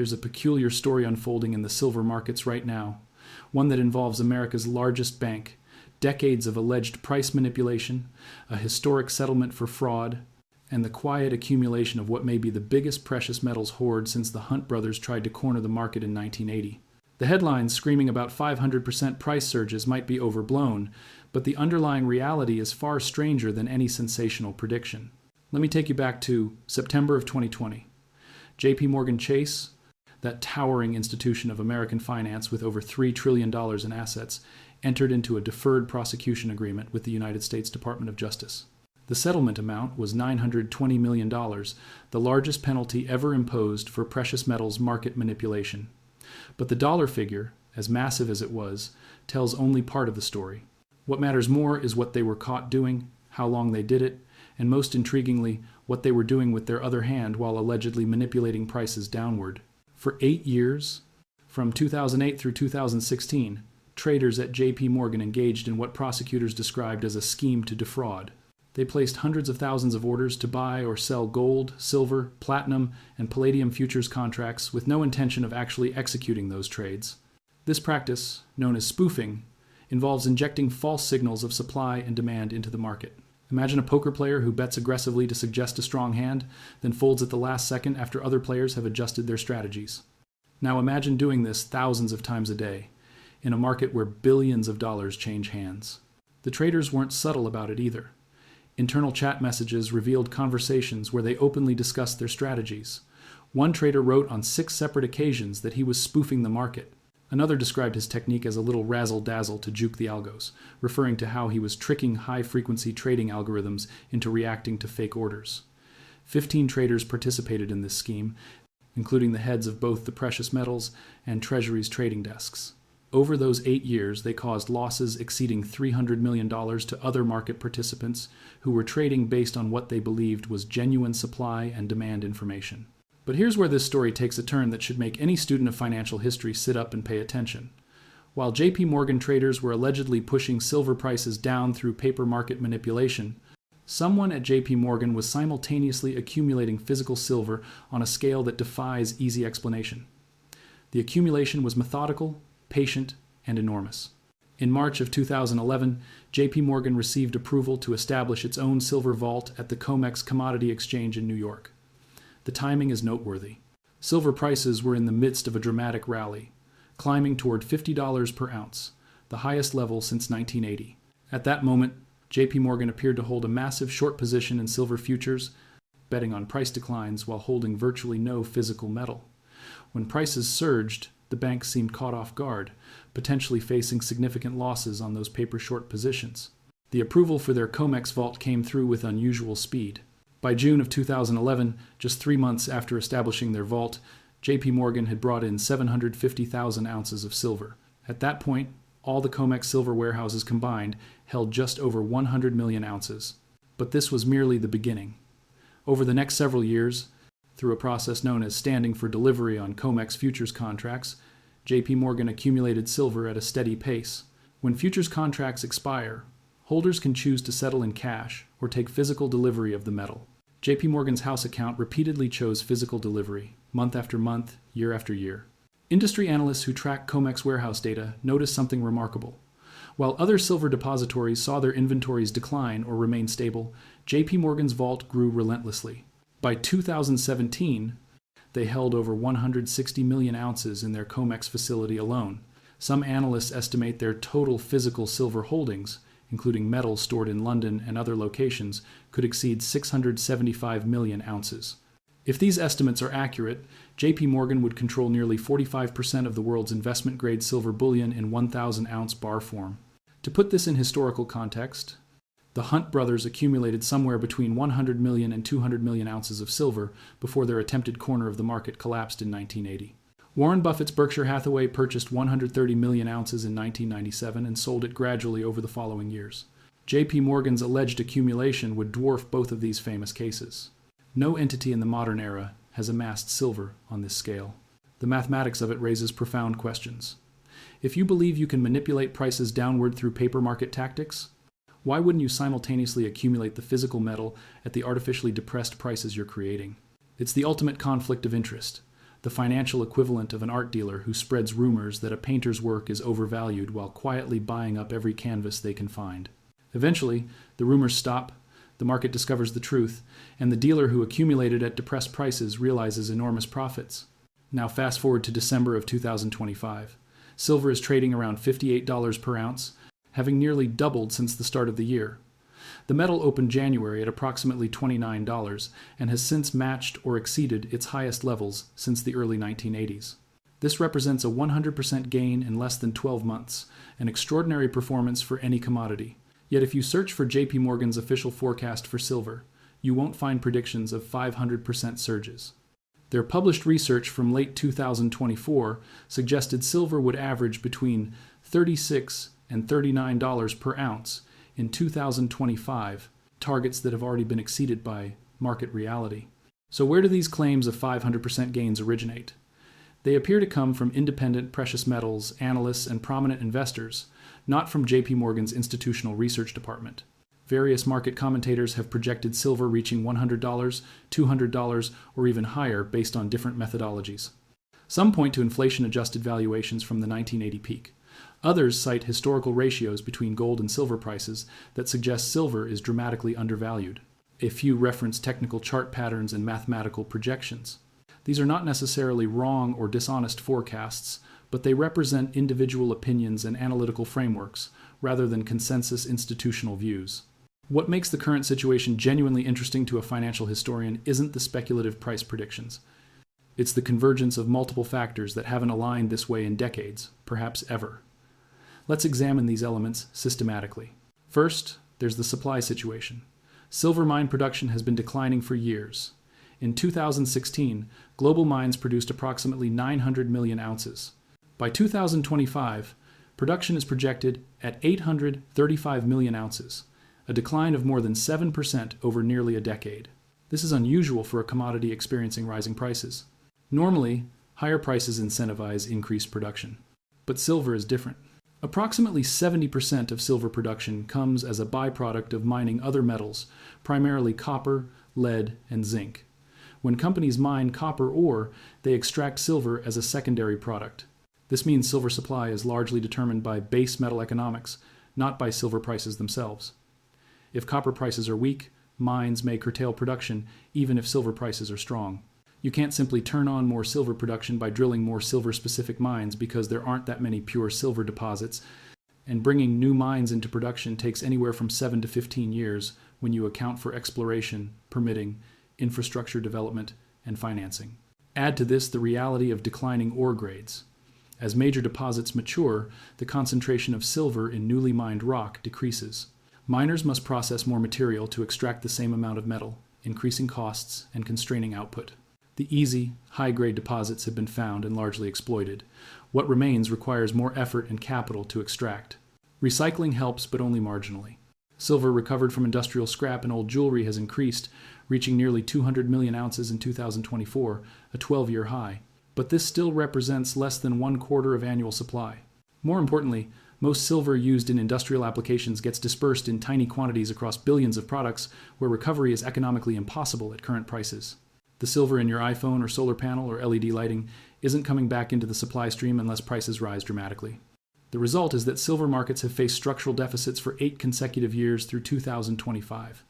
There's a peculiar story unfolding in the silver markets right now, one that involves America's largest bank, decades of alleged price manipulation, a historic settlement for fraud, and the quiet accumulation of what may be the biggest precious metals hoard since the Hunt brothers tried to corner the market in 1980. The headlines screaming about 500% price surges might be overblown, but the underlying reality is far stranger than any sensational prediction. Let me take you back to September of 2020. JPMorgan Chase, that towering institution of American finance with over $3 trillion in assets, entered into a deferred prosecution agreement with the United States Department of Justice. The settlement amount was $920 million, the largest penalty ever imposed for precious metals market manipulation. But the dollar figure, as massive as it was, tells only part of the story. What matters more is what they were caught doing, how long they did it, and most intriguingly, what they were doing with their other hand while allegedly manipulating prices downward. For 8 years, from 2008 through 2016, traders at JPMorgan engaged in what prosecutors described as a scheme to defraud. They placed hundreds of thousands of orders to buy or sell gold, silver, platinum, and palladium futures contracts with no intention of actually executing those trades. This practice, known as spoofing, involves injecting false signals of supply and demand into the market. Imagine a poker player who bets aggressively to suggest a strong hand, then folds at the last second after other players have adjusted their strategies. Now imagine doing this thousands of times a day, in a market where billions of dollars change hands. The traders weren't subtle about it either. Internal chat messages revealed conversations where they openly discussed their strategies. One trader wrote on 6 separate occasions that he was spoofing the market. Another described his technique as a little razzle-dazzle to juke the algos, referring to how he was tricking high-frequency trading algorithms into reacting to fake orders. 15 traders participated in this scheme, including the heads of both the precious metals and treasuries trading desks. Over those 8 years, they caused losses exceeding $300 million to other market participants who were trading based on what they believed was genuine supply and demand information. But here's where this story takes a turn that should make any student of financial history sit up and pay attention. While JPMorgan traders were allegedly pushing silver prices down through paper market manipulation, someone at JPMorgan was simultaneously accumulating physical silver on a scale that defies easy explanation. The accumulation was methodical, patient, and enormous. In March of 2011, JPMorgan received approval to establish its own silver vault at the COMEX commodity exchange in New York. The timing is noteworthy. Silver prices were in the midst of a dramatic rally, climbing toward $50 per ounce, the highest level since 1980. At that moment, JPMorgan appeared to hold a massive short position in silver futures, betting on price declines while holding virtually no physical metal. When prices surged, the bank seemed caught off guard, potentially facing significant losses on those paper short positions. The approval for their COMEX vault came through with unusual speed. By June of 2011, just 3 months after establishing their vault, JPMorgan had brought in 750,000 ounces of silver. At that point, all the COMEX silver warehouses combined held just over 100 million ounces. But this was merely the beginning. Over the next several years, through a process known as standing for delivery on COMEX futures contracts, JPMorgan accumulated silver at a steady pace. When futures contracts expire, holders can choose to settle in cash or take physical delivery of the metal. JPMorgan's house account repeatedly chose physical delivery, month after month, year after year. Industry analysts who track COMEX warehouse data noticed something remarkable. While other silver depositories saw their inventories decline or remain stable, JPMorgan's vault grew relentlessly. By 2017, they held over 160 million ounces in their COMEX facility alone. Some analysts estimate their total physical silver holdings, including metal stored in London and other locations, could exceed 675 million ounces. If these estimates are accurate, JPMorgan would control nearly 45% of the world's investment-grade silver bullion in 1,000-ounce bar form. To put this in historical context, the Hunt brothers accumulated somewhere between 100 million and 200 million ounces of silver before their attempted corner of the market collapsed in 1980. Warren Buffett's Berkshire Hathaway purchased 130 million ounces in 1997 and sold it gradually over the following years. JPMorgan's alleged accumulation would dwarf both of these famous cases. No entity in the modern era has amassed silver on this scale. The mathematics of it raises profound questions. If you believe you can manipulate prices downward through paper market tactics, why wouldn't you simultaneously accumulate the physical metal at the artificially depressed prices you're creating? It's the ultimate conflict of interest. the financial equivalent of an art dealer who spreads rumors that a painter's work is overvalued while quietly buying up every canvas they can find. Eventually, the rumors stop, the market discovers the truth, and the dealer who accumulated at depressed prices realizes enormous profits. Now fast forward to December of 2025. Silver is trading around $58 per ounce, having nearly doubled since the start of the year. The metal opened January at approximately $29 and has since matched or exceeded its highest levels since the early 1980s. This represents a 100% gain in less than 12 months, an extraordinary performance for any commodity. Yet if you search for JPMorgan's official forecast for silver, you won't find predictions of 500% surges. Their published research from late 2024 suggested silver would average between $36 and $39 per ounce in 2025, targets that have already been exceeded by market reality. So where do these claims of 500% gains originate? They appear to come from independent precious metals analysts and prominent investors, not from JPMorgan's institutional research department. Various market commentators have projected silver reaching $100, $200, or even higher based on different methodologies. Some point to inflation-adjusted valuations from the 1980 peak. Others cite historical ratios between gold and silver prices that suggest silver is dramatically undervalued. A few reference technical chart patterns and mathematical projections. These are not necessarily wrong or dishonest forecasts, but they represent individual opinions and analytical frameworks, rather than consensus institutional views. What makes the current situation genuinely interesting to a financial historian isn't the speculative price predictions. It's the convergence of multiple factors that haven't aligned this way in decades, perhaps ever. Let's examine these elements systematically. First, there's the supply situation. Silver mine production has been declining for years. In 2016, global mines produced approximately 900 million ounces. By 2025, production is projected at 835 million ounces, a decline of more than 7% over nearly a decade. This is unusual for a commodity experiencing rising prices. Normally, higher prices incentivize increased production. But silver is different. Approximately 70% of silver production comes as a byproduct of mining other metals, primarily copper, lead, and zinc. When companies mine copper ore, they extract silver as a secondary product. This means silver supply is largely determined by base metal economics, not by silver prices themselves. If copper prices are weak, mines may curtail production even if silver prices are strong. You can't simply turn on more silver production by drilling more silver-specific mines because there aren't that many pure silver deposits, and bringing new mines into production takes anywhere from 7 to 15 years when you account for exploration, permitting, infrastructure development, and financing. Add to this the reality of declining ore grades. As major deposits mature, the concentration of silver in newly mined rock decreases. Miners must process more material to extract the same amount of metal, increasing costs and constraining output. The easy, high-grade deposits have been found and largely exploited. What remains requires more effort and capital to extract. Recycling helps, but only marginally. Silver recovered from industrial scrap and old jewelry has increased, reaching nearly 200 million ounces in 2024, a 12-year high. But this still represents less than 1/4 of annual supply. More importantly, most silver used in industrial applications gets dispersed in tiny quantities across billions of products where recovery is economically impossible at current prices. The silver in your iPhone or solar panel or LED lighting isn't coming back into the supply stream unless prices rise dramatically. The result is that silver markets have faced structural deficits for 8 consecutive years through 2025,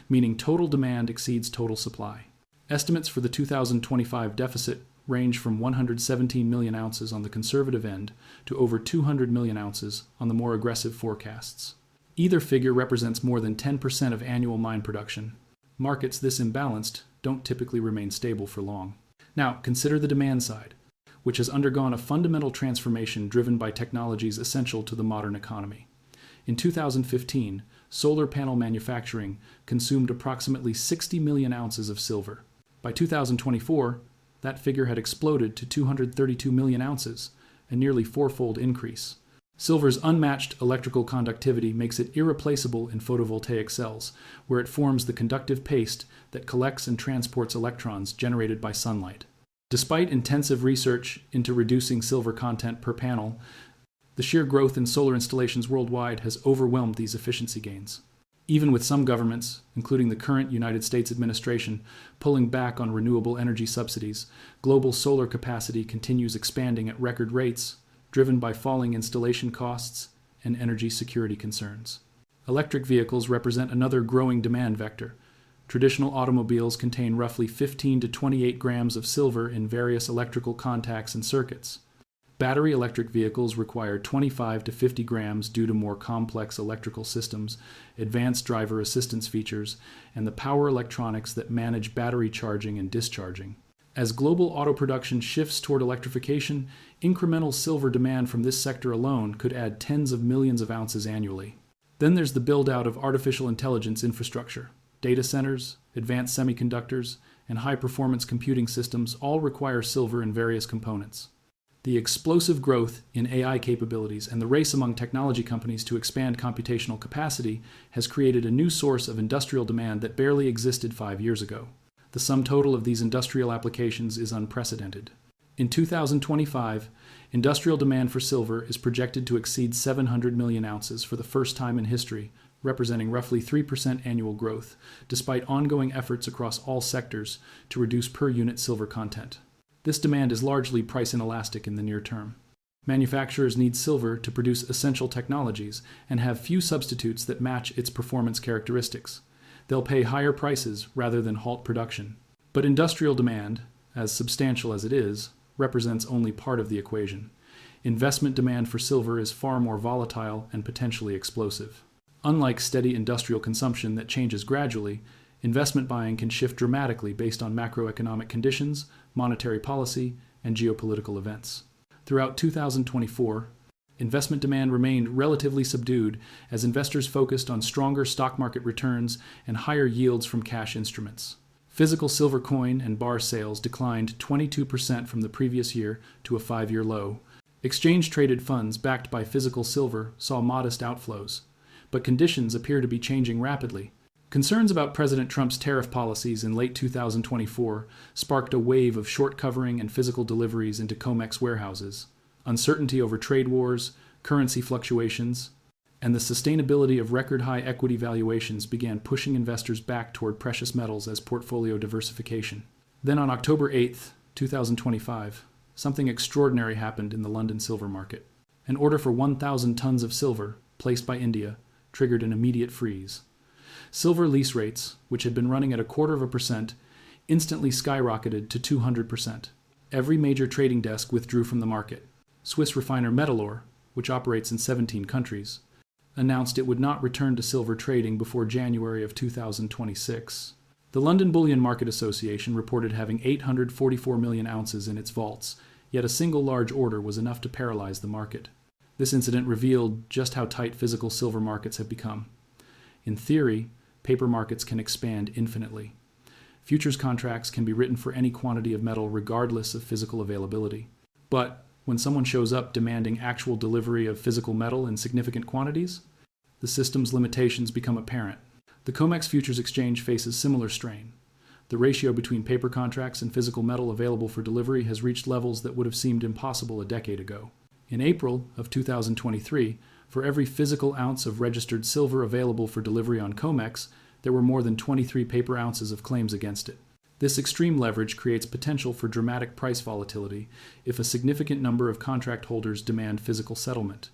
meaning total demand exceeds total supply. Estimates for the 2025 deficit range from 117 million ounces on the conservative end to over 200 million ounces on the more aggressive forecasts. Either figure represents more than 10% of annual mine production. Markets this imbalanced don't typically remain stable for long. Now, consider the demand side, which has undergone a fundamental transformation driven by technologies essential to the modern economy. In 2015, solar panel manufacturing consumed approximately 60 million ounces of silver. By 2024, that figure had exploded to 232 million ounces, a nearly 4-fold increase. Silver's unmatched electrical conductivity makes it irreplaceable in photovoltaic cells, where it forms the conductive paste that collects and transports electrons generated by sunlight. Despite intensive research into reducing silver content per panel, the sheer growth in solar installations worldwide has overwhelmed these efficiency gains. Even with some governments, including the current United States administration, pulling back on renewable energy subsidies, global solar capacity continues expanding at record rates, driven by falling installation costs and energy security concerns. Electric vehicles represent another growing demand vector. Traditional automobiles contain roughly 15 to 28 grams of silver in various electrical contacts and circuits. Battery electric vehicles require 25 to 50 grams due to more complex electrical systems, advanced driver assistance features, and the power electronics that manage battery charging and discharging. As global auto production shifts toward electrification, incremental silver demand from this sector alone could add tens of millions of ounces annually. Then there's the build-out of artificial intelligence infrastructure. Data centers, advanced semiconductors, and high-performance computing systems all require silver in various components. The explosive growth in AI capabilities and the race among technology companies to expand computational capacity has created a new source of industrial demand that barely existed 5 years ago. The sum total of these industrial applications is unprecedented. In 2025, industrial demand for silver is projected to exceed 700 million ounces for the first time in history, representing roughly 3% annual growth, despite ongoing efforts across all sectors to reduce per-unit silver content. This demand is largely price inelastic in the near term. Manufacturers need silver to produce essential technologies and have few substitutes that match its performance characteristics. They'll pay higher prices rather than halt production. But industrial demand, as substantial as it is, represents only part of the equation. Investment demand for silver is far more volatile and potentially explosive. Unlike steady industrial consumption that changes gradually, investment buying can shift dramatically based on macroeconomic conditions, monetary policy, and geopolitical events. Throughout 2024, investment demand remained relatively subdued as investors focused on stronger stock market returns and higher yields from cash instruments. Physical silver coin and bar sales declined 22% from the previous year to a 5-year low. Exchange-traded funds backed by physical silver saw modest outflows, but conditions appear to be changing rapidly. Concerns about President Trump's tariff policies in late 2024 sparked a wave of short covering and physical deliveries into COMEX warehouses. Uncertainty over trade wars, currency fluctuations, and the sustainability of record-high equity valuations began pushing investors back toward precious metals as portfolio diversification. Then on October 8, 2025, something extraordinary happened in the London silver market. An order for 1,000 tons of silver, placed by India, triggered an immediate freeze. Silver lease rates, which had been running at 0.25%, instantly skyrocketed to 200%. Every major trading desk withdrew from the market. Swiss refiner Metalor, which operates in 17 countries, announced it would not return to silver trading before January of 2026. The London Bullion Market Association reported having 844 million ounces in its vaults, yet a single large order was enough to paralyze the market. This incident revealed just how tight physical silver markets have become. In theory, paper markets can expand infinitely. Futures contracts can be written for any quantity of metal regardless of physical availability. But when someone shows up demanding actual delivery of physical metal in significant quantities, the system's limitations become apparent. The COMEX Futures Exchange faces similar strain. The ratio between paper contracts and physical metal available for delivery has reached levels that would have seemed impossible a decade ago. In April of 2023, for every physical ounce of registered silver available for delivery on COMEX, there were more than 23 paper ounces of claims against it. This extreme leverage creates potential for dramatic price volatility if a significant number of contract holders demand physical settlement.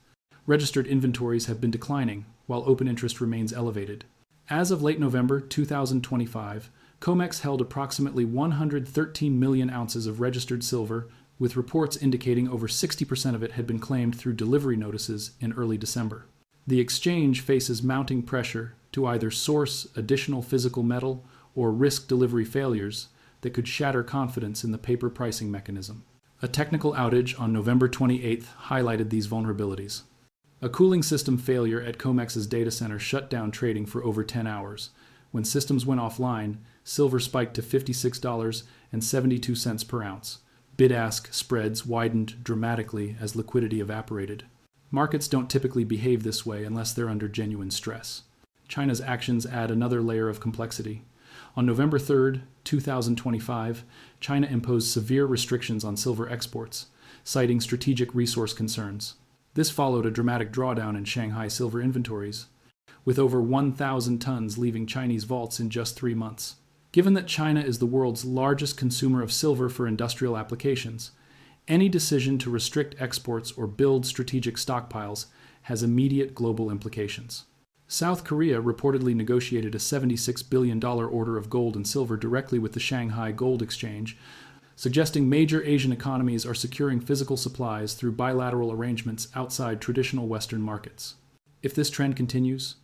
Registered inventories have been declining, while open interest remains elevated. As of late November 2025, COMEX held approximately 113 million ounces of registered silver, with reports indicating over 60% of it had been claimed through delivery notices in early December. The exchange faces mounting pressure to either source additional physical metal or risk delivery failures that could shatter confidence in the paper pricing mechanism. A technical outage on November 28th highlighted these vulnerabilities. A cooling system failure at COMEX's data center shut down trading for over 10 hours. When systems went offline, silver spiked to $56.72 per ounce. Bid-ask spreads widened dramatically as liquidity evaporated. Markets don't typically behave this way unless they're under genuine stress. China's actions add another layer of complexity. On November 3, 2025, China imposed severe restrictions on silver exports, citing strategic resource concerns. This followed a dramatic drawdown in Shanghai silver inventories. with over 1,000 tons leaving Chinese vaults in just 3 months. Given that China is the world's largest consumer of silver for industrial applications, any decision to restrict exports or build strategic stockpiles has immediate global implications. South Korea reportedly negotiated a $76 billion order of gold and silver directly with the Shanghai Gold Exchange, suggesting major Asian economies are securing physical supplies through bilateral arrangements outside traditional Western markets. If this trend continues,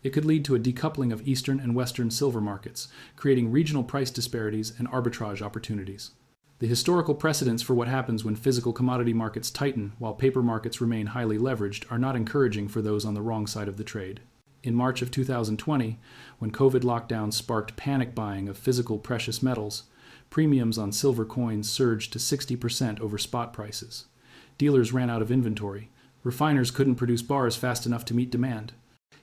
it could lead to a decoupling of Eastern and Western silver markets, creating regional price disparities and arbitrage opportunities. The historical precedents for what happens when physical commodity markets tighten while paper markets remain highly leveraged are not encouraging for those on the wrong side of the trade. In March of 2020, when COVID lockdowns sparked panic buying of physical precious metals, premiums on silver coins surged to 60% over spot prices. Dealers ran out of inventory. Refiners couldn't produce bars fast enough to meet demand.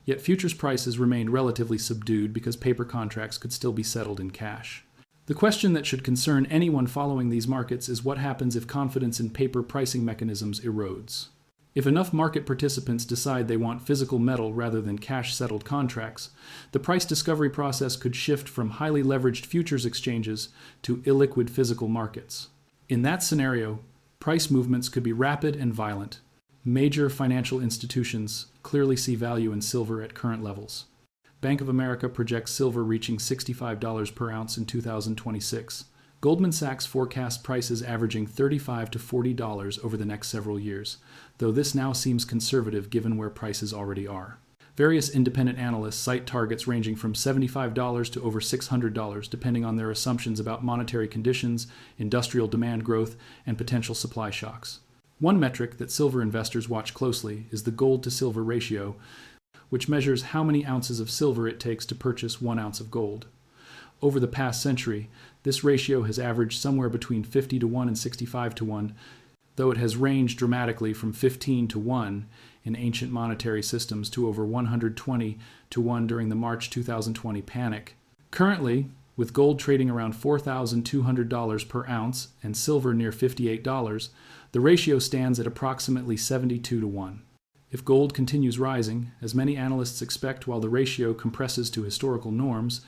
Yet futures prices remained relatively subdued because paper contracts could still be settled in cash. The question that should concern anyone following these markets is what happens if confidence in paper pricing mechanisms erodes. If enough market participants decide they want physical metal rather than cash-settled contracts, the price discovery process could shift from highly leveraged futures exchanges to illiquid physical markets. In that scenario, price movements could be rapid and violent. Major financial institutions clearly see value in silver at current levels. Bank of America projects silver reaching $65 per ounce in 2026. Goldman Sachs forecasts prices averaging $35 to $40 over the next several years, though this now seems conservative given where prices already are. Various independent analysts cite targets ranging from $75 to over $600, depending on their assumptions about monetary conditions, industrial demand growth, and potential supply shocks. One metric that silver investors watch closely is the gold-to-silver ratio, which measures how many ounces of silver it takes to purchase 1 ounce of gold. Over the past century, this ratio has averaged somewhere between 50 to 1 and 65 to 1, though it has ranged dramatically from 15 to 1 in ancient monetary systems to over 120 to 1 during the March 2020 panic. Currently, with gold trading around $4,200 per ounce and silver near $58, the ratio stands at approximately 72 to 1. If gold continues rising, as many analysts expect while the ratio compresses to historical norms,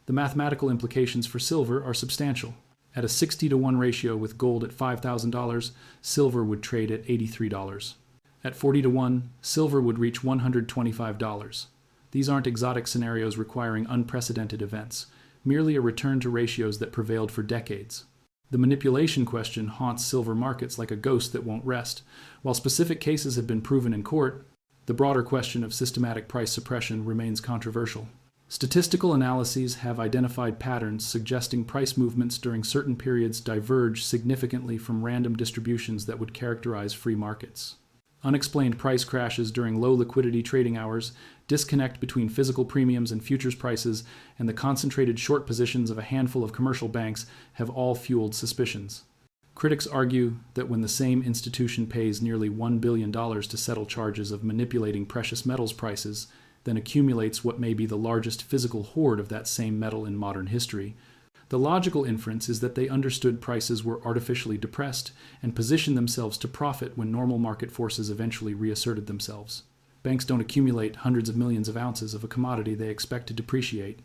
the mathematical implications for silver are substantial. At a 60 to 1 ratio with gold at $5,000, silver would trade at $83. At 40 to 1, silver would reach $125. These aren't exotic scenarios requiring unprecedented events, merely a return to ratios that prevailed for decades. The manipulation question haunts silver markets like a ghost that won't rest. While specific cases have been proven in court, the broader question of systematic price suppression remains controversial. Statistical analyses have identified patterns suggesting price movements during certain periods diverge significantly from random distributions that would characterize free markets. Unexplained price crashes during low liquidity trading hours, disconnect between physical premiums and futures prices, and the concentrated short positions of a handful of commercial banks have all fueled suspicions. Critics argue that when the same institution pays nearly $1 billion to settle charges of manipulating precious metals prices, then accumulates what may be the largest physical hoard of that same metal in modern history, the logical inference is that they understood prices were artificially depressed and positioned themselves to profit when normal market forces eventually reasserted themselves. Banks don't accumulate hundreds of millions of ounces of a commodity they expect to depreciate.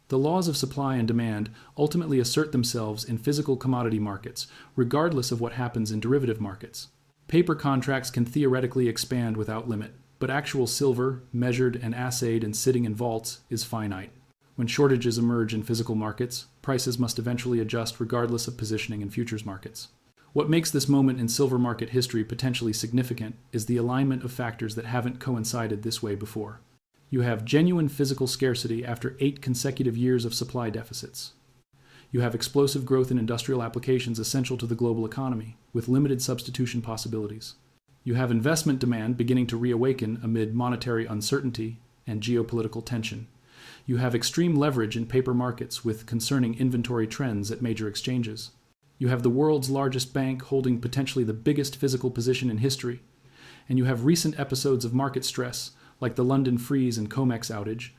The laws of supply and demand ultimately assert themselves in physical commodity markets, regardless of what happens in derivative markets. Paper contracts can theoretically expand without limit, but actual silver, measured and assayed and sitting in vaults, is finite. When shortages emerge in physical markets, prices must eventually adjust regardless of positioning in futures markets. What makes this moment in silver market history potentially significant is the alignment of factors that haven't coincided this way before. You have genuine physical scarcity after 8 consecutive years of supply deficits. You have explosive growth in industrial applications essential to the global economy, with limited substitution possibilities. You have investment demand beginning to reawaken amid monetary uncertainty and geopolitical tension. You have extreme leverage in paper markets with concerning inventory trends at major exchanges. You have the world's largest bank holding potentially the biggest physical position in history. And you have recent episodes of market stress, like the London freeze and COMEX outage,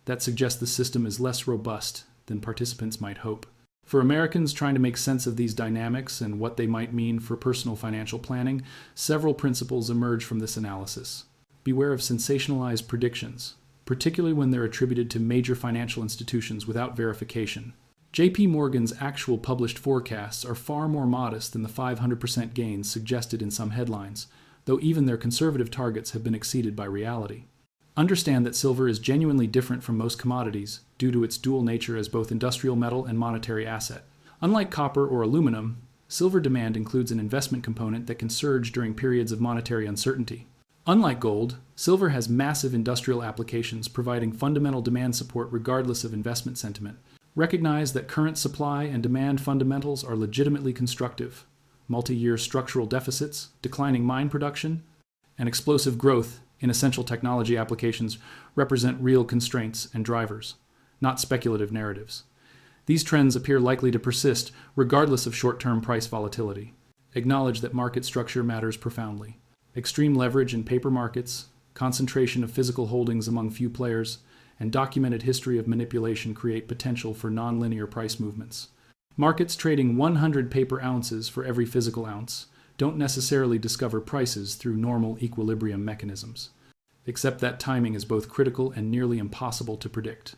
that suggest the system is less robust than participants might hope. For Americans trying to make sense of these dynamics and what they might mean for personal financial planning, several principles emerge from this analysis. Beware of sensationalized predictions. particularly when they're attributed to major financial institutions without verification. JPMorgan's actual published forecasts are far more modest than the 500% gains suggested in some headlines, though even their conservative targets have been exceeded by reality. Understand that silver is genuinely different from most commodities due to its dual nature as both industrial metal and monetary asset. Unlike copper or aluminum, silver demand includes an investment component that can surge during periods of monetary uncertainty. Unlike gold, silver has massive industrial applications providing fundamental demand support regardless of investment sentiment. Recognize that current supply and demand fundamentals are legitimately constructive. Multi-year structural deficits, declining mine production, and explosive growth in essential technology applications represent real constraints and drivers, not speculative narratives. These trends appear likely to persist regardless of short-term price volatility. Acknowledge that market structure matters profoundly. Extreme leverage in paper markets, concentration of physical holdings among few players, and documented history of manipulation create potential for nonlinear price movements. Markets trading 100 paper ounces for every physical ounce don't necessarily discover prices through normal equilibrium mechanisms, except that timing is both critical and nearly impossible to predict.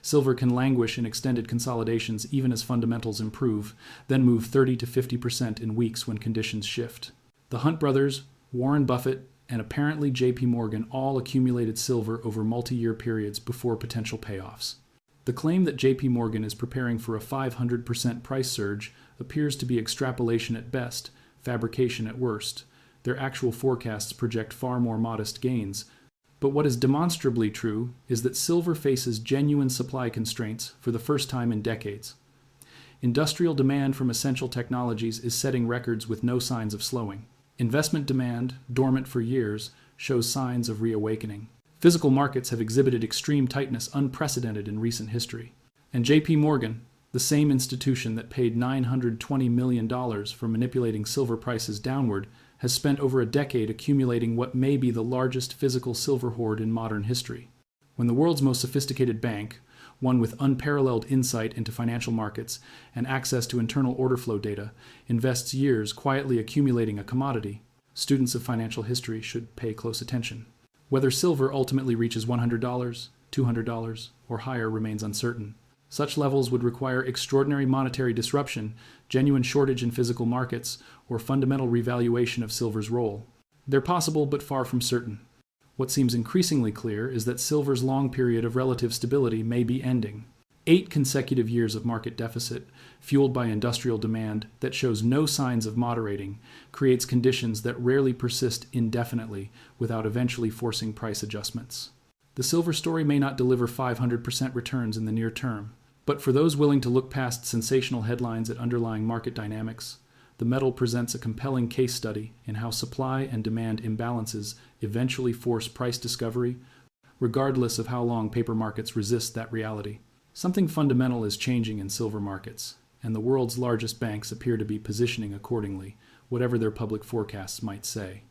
Silver can languish in extended consolidations even as fundamentals improve, then move 30 to 50% in weeks when conditions shift. The Hunt brothers, Warren Buffett, and apparently JPMorgan all accumulated silver over multi-year periods before potential payoffs. The claim that JPMorgan is preparing for a 500% price surge appears to be extrapolation at best, fabrication at worst. Their actual forecasts project far more modest gains. But what is demonstrably true is that silver faces genuine supply constraints for the first time in decades. Industrial demand from essential technologies is setting records with no signs of slowing. Investment demand, dormant for years, shows signs of reawakening. Physical markets have exhibited extreme tightness unprecedented in recent history. And JPMorgan, the same institution that paid $920 million for manipulating silver prices downward, has spent over a decade accumulating what may be the largest physical silver hoard in modern history. When the world's most sophisticated bank, one with unparalleled insight into financial markets and access to internal order flow data, invests years quietly accumulating a commodity, students of financial history should pay close attention. Whether silver ultimately reaches $100, $200, or higher remains uncertain. Such levels would require extraordinary monetary disruption, genuine shortage in physical markets, or fundamental revaluation of silver's role. They're possible but far from certain. What seems increasingly clear is that silver's long period of relative stability may be ending. 8 consecutive years of market deficit, fueled by industrial demand that shows no signs of moderating, creates conditions that rarely persist indefinitely without eventually forcing price adjustments. The silver story may not deliver 500% returns in the near term, but for those willing to look past sensational headlines at underlying market dynamics, the metal presents a compelling case study in how supply and demand imbalances eventually force price discovery, regardless of how long paper markets resist that reality. Something fundamental is changing in silver markets, and the world's largest banks appear to be positioning accordingly, whatever their public forecasts might say.